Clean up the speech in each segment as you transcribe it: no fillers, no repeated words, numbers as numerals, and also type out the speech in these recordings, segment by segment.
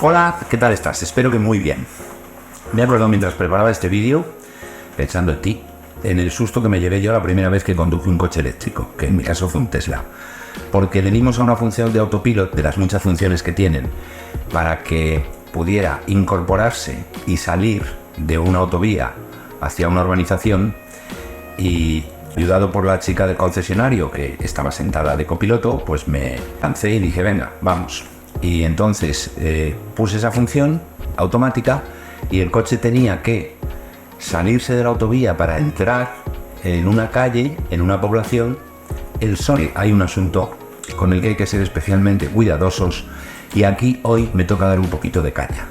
Hola, ¿qué tal estás? Espero que muy bien. Me he acordado mientras preparaba este vídeo, pensando en ti, en el susto que me llevé yo la primera vez que conduje un coche eléctrico, que en mi caso fue un Tesla. Porque le dimos a una función de autopilot, de las muchas funciones que tienen, para que pudiera incorporarse y salir de una autovía hacia una urbanización, y ayudado por la chica del concesionario que estaba sentada de copiloto, pues me lancé y dije, venga, vamos. Y entonces puse esa función automática y el coche tenía que salirse de la autovía para entrar en una calle, en una población. Hay un asunto con el que hay que ser especialmente cuidadosos y aquí hoy me toca dar un poquito de caña.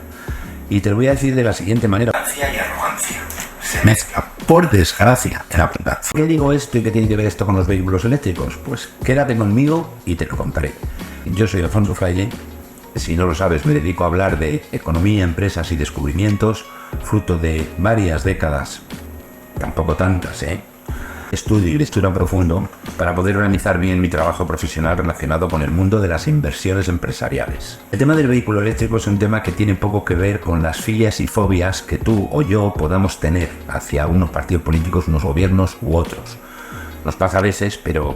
Y te lo voy a decir de la siguiente manera. Arrogancia y arrogancia se mezcla, por desgracia, en la verdad. ¿Por qué digo esto y qué tiene que ver esto con los vehículos eléctricos? Pues quédate conmigo y te lo contaré. Yo soy Alfonso Fraile. Si no lo sabes, me dedico a hablar de economía, empresas y descubrimientos, fruto de varias décadas, tampoco tantas, estudio y lectura profundo para poder organizar bien mi trabajo profesional relacionado con el mundo de las inversiones empresariales. El tema del vehículo eléctrico es un tema que tiene poco que ver con las filias y fobias que tú o yo podamos tener hacia unos partidos políticos, unos gobiernos u otros. Nos pasa a veces, pero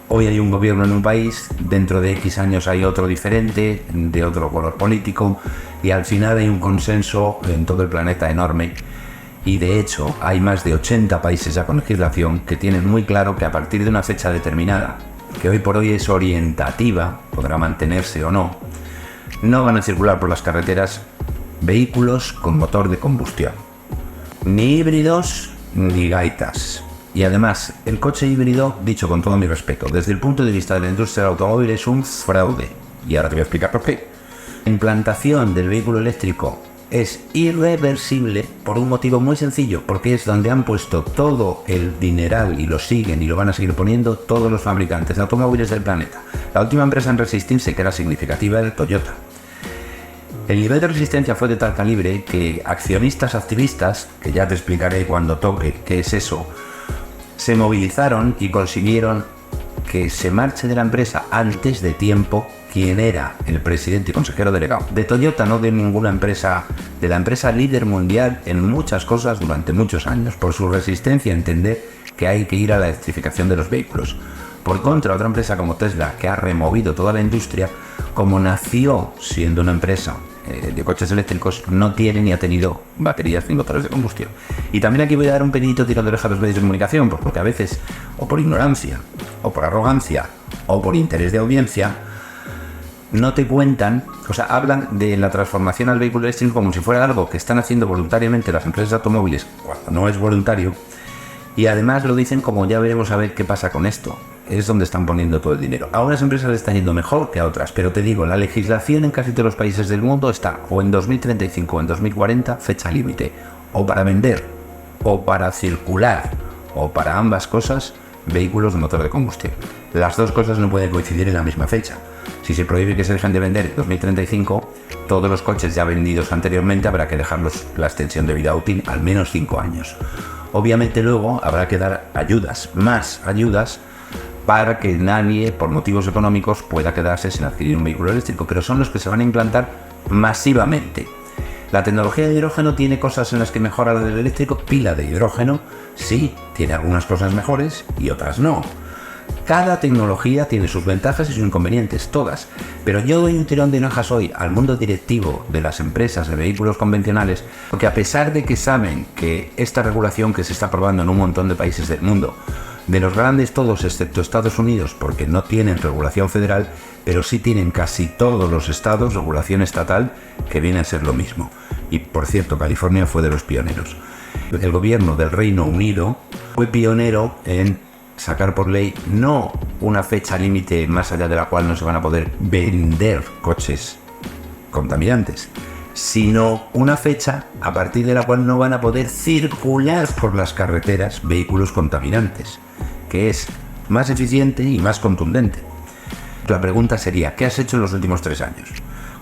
hoy hay un gobierno en un país, dentro de X años hay otro diferente, de otro color político, y al final hay un consenso en todo el planeta enorme. Y de hecho hay más de 80 países ya con legislación que tienen muy claro que a partir de una fecha determinada, que hoy por hoy es orientativa, podrá mantenerse o no, no van a circular por las carreteras vehículos con motor de combustión, ni híbridos ni gaitas. Y además, el coche híbrido, dicho con todo mi respeto, desde el punto de vista de la industria del automóvil es un fraude. Y ahora te voy a explicar por qué. La implantación del vehículo eléctrico es irreversible por un motivo muy sencillo, porque es donde han puesto todo el dineral y lo siguen y lo van a seguir poniendo todos los fabricantes de automóviles del planeta. La última empresa en resistirse, que era significativa, era Toyota. El nivel de resistencia fue de tal calibre que accionistas activistas, que ya te explicaré cuando toque qué es eso, se movilizaron y consiguieron que se marche de la empresa antes de tiempo quien era el presidente y consejero delegado de Toyota, no de ninguna empresa, de la empresa líder mundial en muchas cosas durante muchos años, por su resistencia a entender que hay que ir a la electrificación de los vehículos. Por contra, otra empresa como Tesla, que ha removido toda la industria, como nació siendo una empresa de coches eléctricos, no tiene ni ha tenido baterías ni motores de combustión. Y también aquí voy a dar un pequeñito tirón de oreja a los medios de comunicación, porque a veces, o por ignorancia, o por arrogancia, o por interés de audiencia, no te cuentan, o sea, hablan de la transformación al vehículo eléctrico como si fuera algo que están haciendo voluntariamente las empresas de automóviles, cuando no es voluntario, y además lo dicen como ya veremos a ver qué pasa con esto. Es donde están poniendo todo el dinero. A unas empresas les están yendo mejor que a otras, pero te digo, la legislación en casi todos los países del mundo está o en 2035 o en 2040, fecha límite, o para vender, o para circular, o para ambas cosas, vehículos de motor de combustión. Las dos cosas no pueden coincidir en la misma fecha. Si se prohíbe que se dejen de vender en 2035, todos los coches ya vendidos anteriormente habrá que dejarlos la extensión de vida útil al menos 5 años. Obviamente luego habrá que dar ayudas, más ayudas, para que nadie, por motivos económicos, pueda quedarse sin adquirir un vehículo eléctrico, pero son los que se van a implantar masivamente. La tecnología de hidrógeno tiene cosas en las que mejora la del eléctrico. Pila de hidrógeno, sí, tiene algunas cosas mejores y otras no. Cada tecnología tiene sus ventajas y sus inconvenientes, todas. Pero yo doy un tirón de orejas hoy al mundo directivo de las empresas de vehículos convencionales, porque a pesar de que saben que esta regulación que se está aprobando en un montón de países del mundo, de los grandes todos excepto Estados Unidos, porque no tienen regulación federal, pero sí tienen casi todos los estados regulación estatal, que viene a ser lo mismo. Y por cierto, California fue de los pioneros. El gobierno del Reino Unido fue pionero en sacar por ley no una fecha límite más allá de la cual no se van a poder vender coches contaminantes, sino una fecha a partir de la cual no van a poder circular por las carreteras vehículos contaminantes, que es más eficiente y más contundente. La pregunta sería, ¿qué has hecho en los últimos 3 años?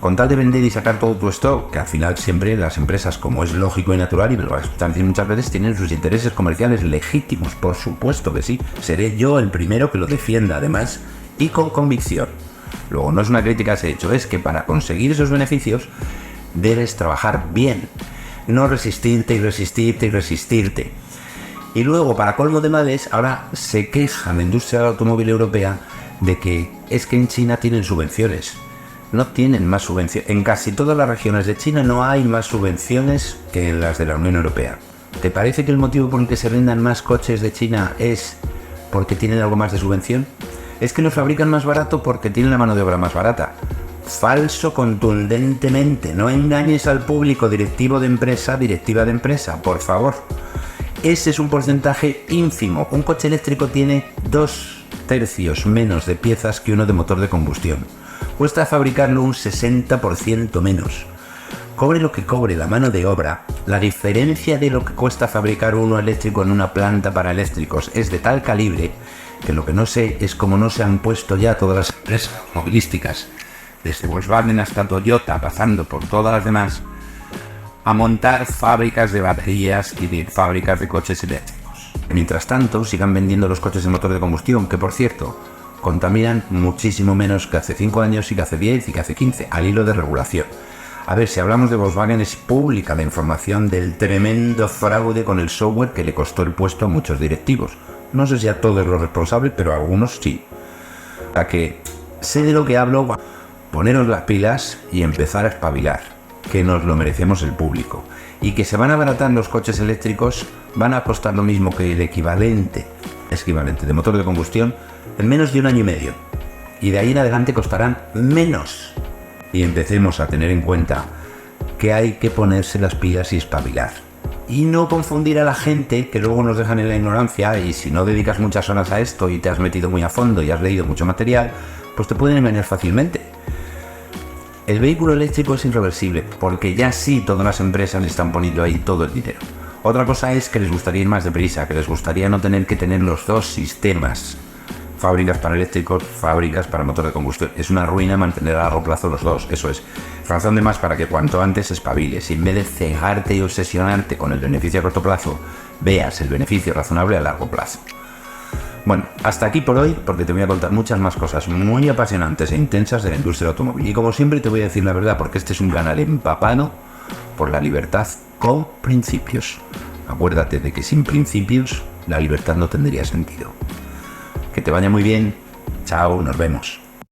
Con tal de vender y sacar todo tu stock, que al final siempre las empresas, como es lógico y natural, y me lo vas a escuchar decir muchas veces, tienen sus intereses comerciales legítimos, por supuesto que sí. Seré yo el primero que lo defienda, además, y con convicción. Luego, no es una crítica a ese hecho, es que para conseguir esos beneficios debes trabajar bien, no resistirte y resistirte y resistirte. Y luego, para colmo de males, ahora se queja la industria del automóvil europea de que es que en China tienen subvenciones. No tienen más subvenciones. En casi todas las regiones de China no hay más subvenciones que en las de la Unión Europea. ¿Te parece que el motivo por el que se vendan más coches de China es porque tienen algo más de subvención? Es que los fabrican más barato porque tienen la mano de obra más barata. Falso contundentemente. No engañes al público, directivo de empresa, directiva de empresa, por favor. Ese es un porcentaje ínfimo. Un coche eléctrico tiene 2/3 menos de piezas que uno de motor de combustión. Cuesta fabricarlo un 60% menos. Cobre lo que cobre la mano de obra, la diferencia de lo que cuesta fabricar uno eléctrico en una planta para eléctricos es de tal calibre que lo que no sé es cómo no se han puesto ya todas las empresas movilísticas, desde Volkswagen hasta Toyota, pasando por todas las demás, a montar fábricas de baterías y de fábricas de coches eléctricos. Mientras tanto, sigan vendiendo los coches de motor de combustión, que por cierto, contaminan muchísimo menos que hace 5 años y que hace 10 y que hace 15, al hilo de regulación. A ver, si hablamos de Volkswagen, es pública la información del tremendo fraude con el software que le costó el puesto a muchos directivos. No sé si a todos los responsables, pero a algunos sí. A que sé de lo que hablo, poneros las pilas y empezar a espabilar, que nos lo merecemos el público. Y que se van a abaratar los coches eléctricos, van a costar lo mismo que el equivalente de motor de combustión en menos de 1 año y medio. Y de ahí en adelante costarán menos. Y empecemos a tener en cuenta que hay que ponerse las pilas y espabilar. Y no confundir a la gente que luego nos dejan en la ignorancia, y si no dedicas muchas horas a esto y te has metido muy a fondo y has leído mucho material, pues te pueden engañar fácilmente. El vehículo eléctrico es irreversible, porque ya sí todas las empresas le están poniendo ahí todo el dinero. Otra cosa es que les gustaría ir más deprisa, que les gustaría no tener que tener los dos sistemas. Fábricas para eléctricos, fábricas para motor de combustión. Es una ruina mantener a largo plazo los dos, eso es. Razón de más para que cuanto antes espabiles y en vez de cegarte y obsesionarte con el beneficio a corto plazo, veas el beneficio razonable a largo plazo. Bueno, hasta aquí por hoy, porque te voy a contar muchas más cosas muy apasionantes e intensas de la industria del automóvil. Y como siempre te voy a decir la verdad, porque este es un canal empapado por la libertad con principios. Acuérdate de que sin principios la libertad no tendría sentido. Que te vaya muy bien. Chao, nos vemos.